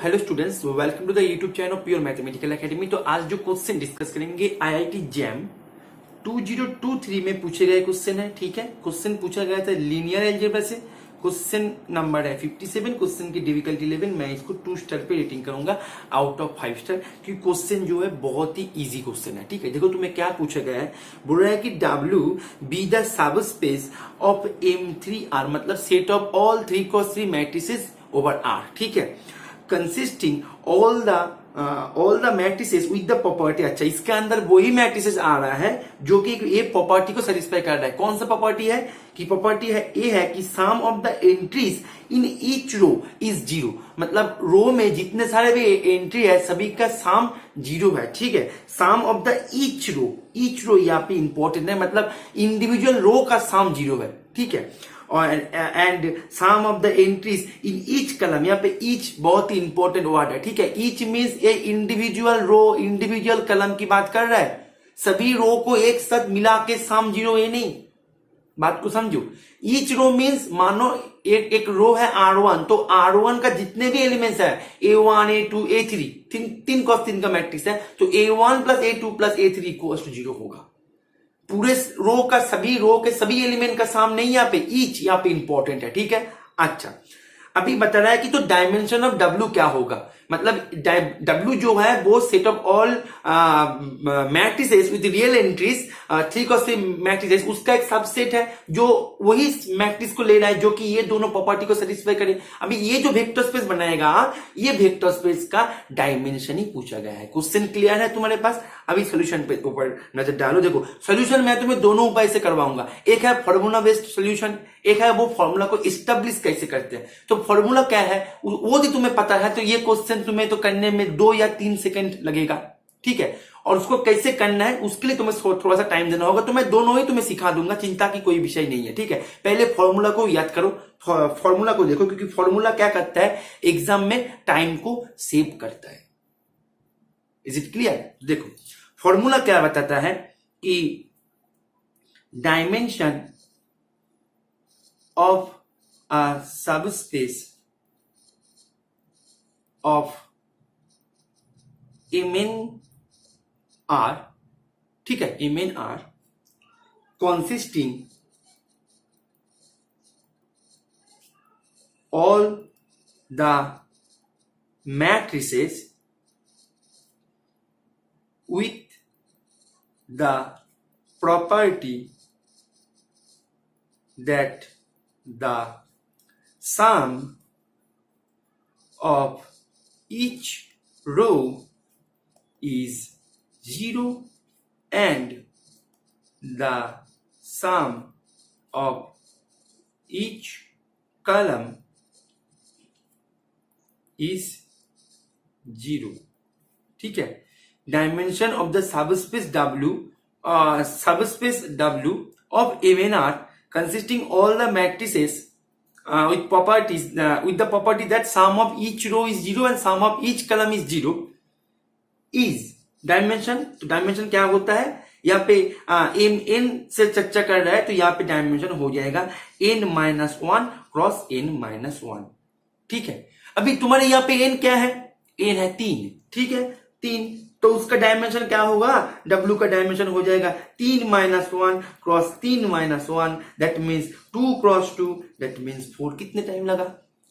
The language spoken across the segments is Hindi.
Hello students, welcome to the YouTube channel pure mathematical academy. तो आज जो क्वेश्चन डिस्कस करेंगे आईआईटी जैम 2023 में पूछे गए क्वेश्चन है। ठीक है, क्वेश्चन पूछा गया था लीनियर अलजेब्रा से। क्वेश्चन नंबर है 57। क्वेश्चन की डिफिकल्टी लेवल मैं इसको 2 स्टार पे रेटिंग करूंगा आउट ऑफ 5 स्टार, क्योंकि क्वेश्चन जो है बहुत ही इजी क्वेश्चन है। ठीक है, देखो तुम्हें क्या पूछा गया है। बोल रहा है कि W be the sub space of M3R, मतलब set of all 3x3 matrices over R। ठीक है, consisting all the matrices with the property. अच्छा, इसके अंदर वही मैट्रिसेस आ रहा है जो कि ये प्रॉपर्टी को सेटिस्फाई कर रहा है। कौन सा प्रॉपर्टी है? कि प्रॉपर्टी है ए है कि sum of the entries in each row is zero, मतलब रो में जितने सारे भी एंट्री है सभी का सम जीरो है। ठीक है, सम ऑफ द ईच रो यहाँ पे इंपॉर्टेंट है, मतलब इंडिविजुअल रो का सम जीरो है। ठीक है, और and sum of the entries in each column, यहाँ पे ईच बहुत ही इंपॉर्टेंट वर्ड है। ठीक है, each means a individual row, individual column की बात कर रहा है। सभी रो को एक साथ मिला के सम जीरो, ये नहीं, बात को समझो। ईच रो मीन्स मानो एक रो है R1, तो R1 का जितने भी एलिमेंट्स है A1 A2 A3, तीन कॉस तीन का मैट्रिक्स है, तो A1 plus A2 plus A3 equals to 0 होगा। पूरे रो का सभी रो के सभी एलिमेंट का साम नहीं, यहाँ पे ईच यहाँ पे इंपॉर्टेंट है। ठीक है, अच्छा अभी बता रहा है कि तो डायमेंशन ऑफ W क्या होगा, मतलब W जो है वो set of all matrices with real entries 3x3 matrices, उसका एक सबसेट है जो वही मैट्रिक्स को ले रहा है जो कि ये दोनों प्रॉपर्टी को सेटिस्फाई करे। अभी ये जो वेक्टर स्पेस बनाएगा, ये वेक्टर स्पेस का डायमेंशन ही पूछा गया है। क्वेश्चन क्लियर है तुम्हारे पास? अभी सोल्यूशन पे ऊपर नजर डालो। देखो सोल्यूशन मैं तुम्हें दोनों उपाय से करवाऊंगा। एक है फॉर्मूला बेस्ड सोल्यूशन, एक है वो फॉर्मूला को इस्टेब्लिश कैसे करते हैं। तो फॉर्मूला क्या है वो भी तुम्हें पता है, तो ये क्वेश्चन तुम्हें तो करने में 2 या 3 सेकंड लगेगा। ठीक है, और उसको कैसे करना है उसके लिए तुम्हें थोड़ा सा टाइम देना होगा, तो मैं दोनों ही तुम्हें सिखा दूंगा, चिंता की कोई विषय नहीं है। ठीक है, पहले फॉर्मूला को याद करो, फॉर्मूला को देखो, क्योंकि फॉर्मूला क्या करता है, एग्जाम में टाइम को सेव करता है। Is it clear? देखो फॉर्मूला क्या बताता है कि dimension of a subspace of MnR, ठीक है, MnR consisting all the matrices with the property that the sum of each row is 0 and the sum of each column is 0। ठीक है, dimension of the subspace W of MnR consisting all the matrices with the property that sum of each row is 0 and sum of each column is 0 is dimension. तो डायमेंशन क्या होता है, यहाँ पे n से चर्चा कर रहा है, तो यहाँ पे डायमेंशन हो जाएगा n-1 क्रॉस n-1। ठीक है, अभी तुम्हारे यहाँ पे n क्या है? n है 3। ठीक है, 3, तो उसका डायमेंशन क्या होगा? W का डायमेंशन हो जाएगा 3-1 cross 3-1, that means 2 cross 2, that means 4। कितने टाइम लगा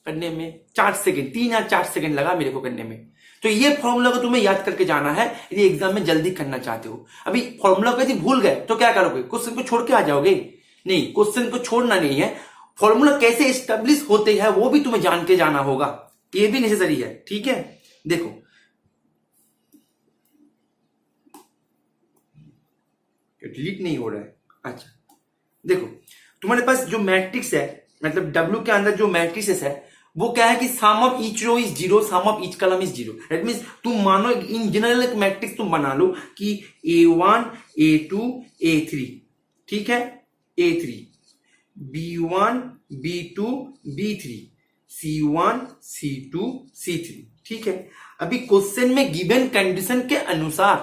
करने में? 4 सेकेंड, 3 या 4 सेकेंड लगा मेरे को करने में। तो ये फॉर्मूला को तुम्हें याद करके जाना है यदि एग्जाम में जल्दी करना चाहते हो। अभी फॉर्मूला को यदि भूल गए तो क्या करोगे? क्वेश्चन को छोड़ के आ जाओगे? नहीं, क्वेश्चन को छोड़ना नहीं है, फॉर्मूला कैसे एस्टेब्लिश होते हैं वो भी तुम्हें जान के जाना होगा, ये भी नेसेसरी है। ठीक है, देखो डिलीट नहीं हो रहा है। अच्छा देखो, तुम्हारे पास जो मैट्रिक्स है, मतलब W के अंदर जो मैट्रिक्स है वो क्या है कि sum of each row is 0, sum of each column is 0। That means तुम मानो इन जनरल एक मैट्रिक्स तुम बना लो कि A1 A2 A3, ठीक है, A3 B1 B2 B3 C1 C2 C3। ठीक है, अभी क्वेश्चन में गिवन कंडीशन के अनुसार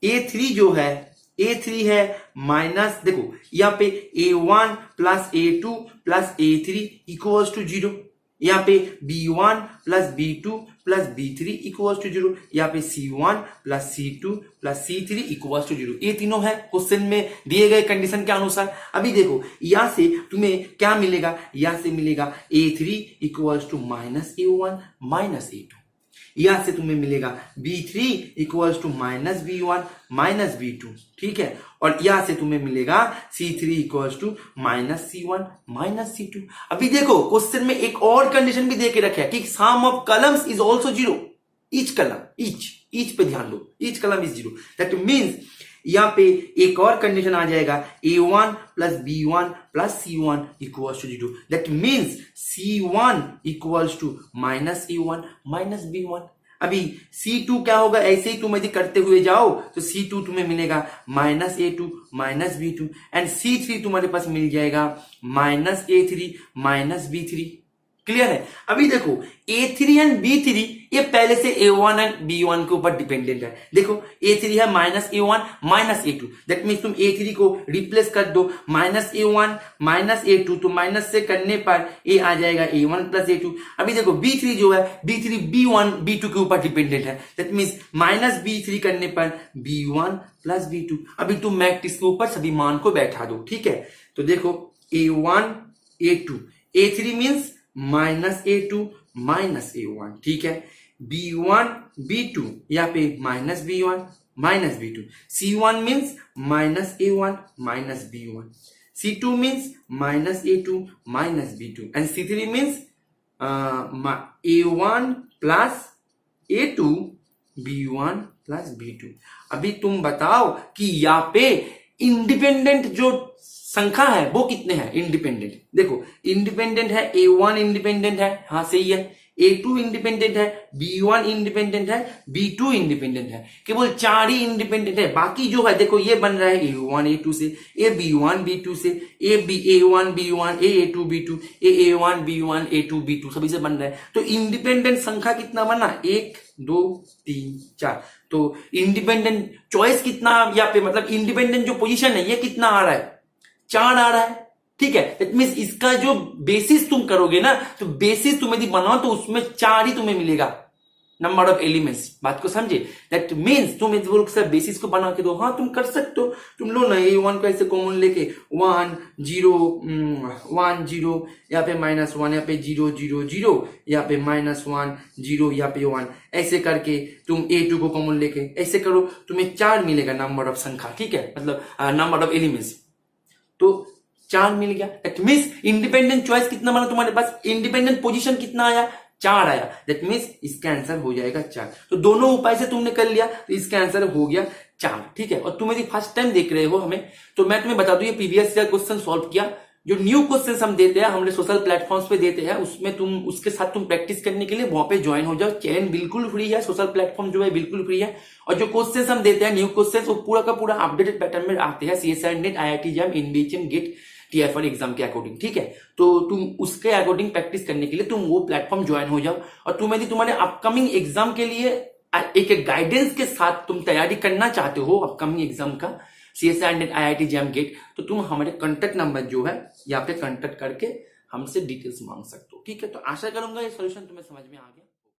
A3 जो है, A3 है माइनस, देखो यहाँ पे A1 plus A2 plus A3 equals to 0। यहाँ पे B1 plus B2 plus B3 equals to 0, यहाँ पे C1 plus C2 plus C3 equals to 0। ये तीनों है क्वेश्चन में दिए गए कंडीशन के अनुसार। अभी देखो यहाँ से तुम्हें क्या मिलेगा, यहाँ से मिलेगा A3 equals to minus A1 minus A2, यहां से तुम्हें मिलेगा B3 equals to minus B1 minus B2, ठीक है। और यहां से तुम्हें मिलेगा C3 equals to minus C1 minus C2। अभी देखो क्वेश्चन में एक और कंडीशन भी दे के रखा है कि sum of columns is also zero, each column, each पे ध्यान दो, each column is zero. That means यहाँ पे एक और कंडीशन आ जाएगा A1 plus B1 plus C1 equals to 0। That means C1 equals to minus A1 minus B1। अभी C2 क्या होगा, ऐसे ही तुम यदि करते हुए जाओ तो C2 तुम्हें मिलेगा minus A2 minus B2 and C3 तुम्हारे पास मिल जाएगा minus A3 minus B3। Clear है। अभी देखो A3 एंड B3 ये पहले से A1 एंड B1 के ऊपर डिपेंडेंट है। देखो A3 है minus A1 minus A2, that means तुम A3 को रिप्लेस कर दो माइनस A1 माइनस A2, तो माइनस से करने पर A आ जाएगा A1 प्लस A2। अभी देखो B3 जो है B3 B1 B2 के ऊपर डिपेंडेंट है, दैट मीन्स माइनस B3 करने पर B1 प्लस B2। अभी तुम मैट्रिक्स के ऊपर सभी मान को बैठा दो, ठीक है। तो देखो A1 A2, A3 means minus A2 minus A1, ठीक है। B1 B2 यहाँ पे minus B1 minus B2, C1 means minus A1 minus B1, C2 means minus A2 minus B2 and C3 means A1 plus A2 B1 plus B2। अभी तुम बताओ कि यहाँ पे इंडिपेंडेंट जो संख्या है वो कितने हैं इंडिपेंडेंट। देखो इंडिपेंडेंट है A1 इंडिपेंडेंट है, हाँ सही है, A2 इंडिपेंडेंट है, B1 इंडिपेंडेंट है, B2 इंडिपेंडेंट है, केवल 4 ही इंडिपेंडेंट है। बाकी जो है देखो ये बन रहा है A1 A2 से, A B1 B2 से, A1 B1, A2 B2, A1 B1 A2 B2 सभी से बन रहा है। तो इंडिपेंडेंट संख्या कितना बना, 1 2 3 4। तो इंडिपेंडेंट चॉइस कितना यहाँ पे, मतलब इंडिपेंडेंट जो पोजीशन है ये कितना आ रहा है, 4 आ रहा है, ठीक है। दैट मीन्स इसका जो बेसिस तुम करोगे ना, तो बेसिस तुम यदि बनाओ तो उसमें 4 ही तुम्हें मिलेगा नंबर ऑफ एलिमेंट्स। बात को समझे। दैट मीन्स तुम यदि बोलो सर बेसिस को बना के दो, हाँ तुम कर सकते हो। तुम लो ना A1 को ऐसे कॉमन लेके 1 0 1 0, यहाँ पे माइनस 1, यहाँ पे 0 0 0, यहाँ पे माइनस 1 0, यहाँ पे 1, ऐसे करके तुम A2 को कॉमन लेके ऐसे करो, तुम्हें 4 मिलेगा नंबर ऑफ संख्या, ठीक है, मतलब नंबर ऑफ एलिमेंट्स। तो 4 मिल गया। दैट मीन्स इंडिपेंडेंट चॉइस कितना बना तुम्हारे पास, इंडिपेंडेंट पोजीशन कितना आया, 4 आया। दैट मीन्स इसका आंसर हो जाएगा 4। तो दोनों उपाय से तुमने कर लिया तो इसका आंसर हो गया 4, ठीक है। और तुम यदि फर्स्ट टाइम देख रहे हो हमें, तो मैं तुम्हें बता दूं ये प्रीवियस ईयर क्वेश्चन सॉल्व किया। जो न्यू क्वेश्चन हम देते हैं हमारे सोशल प्लेटफॉर्म्स पे देते हैं, उसमें तुम उसके साथ तुम प्रैक्टिस करने के लिए वहां पे ज्वाइन हो जाओ। चैनल बिल्कुल फ्री है, सोशल प्लेटफॉर्म जो है बिल्कुल फ्री है। और जो क्वेश्चन हम देते हैं न्यू क्वेश्चन, वो पूरा का पूरा अपडेटेड पैटर्न में आते हैं, CSIR NET, IIT JAM, NDHM GATE, TF1 exam के अकॉर्डिंग, ठीक है। तो तुम उसके अकॉर्डिंग प्रैक्टिस करने के लिए तुम वो प्लेटफॉर्म ज्वाइन हो जाओ। और तुम यदि तुम्हारे अपकमिंग एग्जाम के लिए एक गाइडेंस के साथ तुम तैयारी करना चाहते हो अपकमिंग एग्जाम का, CSIR NET, IIT JAM GATE, तो तुम हमारे कॉन्टेक्ट नंबर जो है यहाँ पे कॉन्टेक्ट करके हमसे डिटेल्स मांग सकते हो, ठीक है। तो आशा करूंगा ये सॉल्यूशन तुम्हें समझ में आ गया।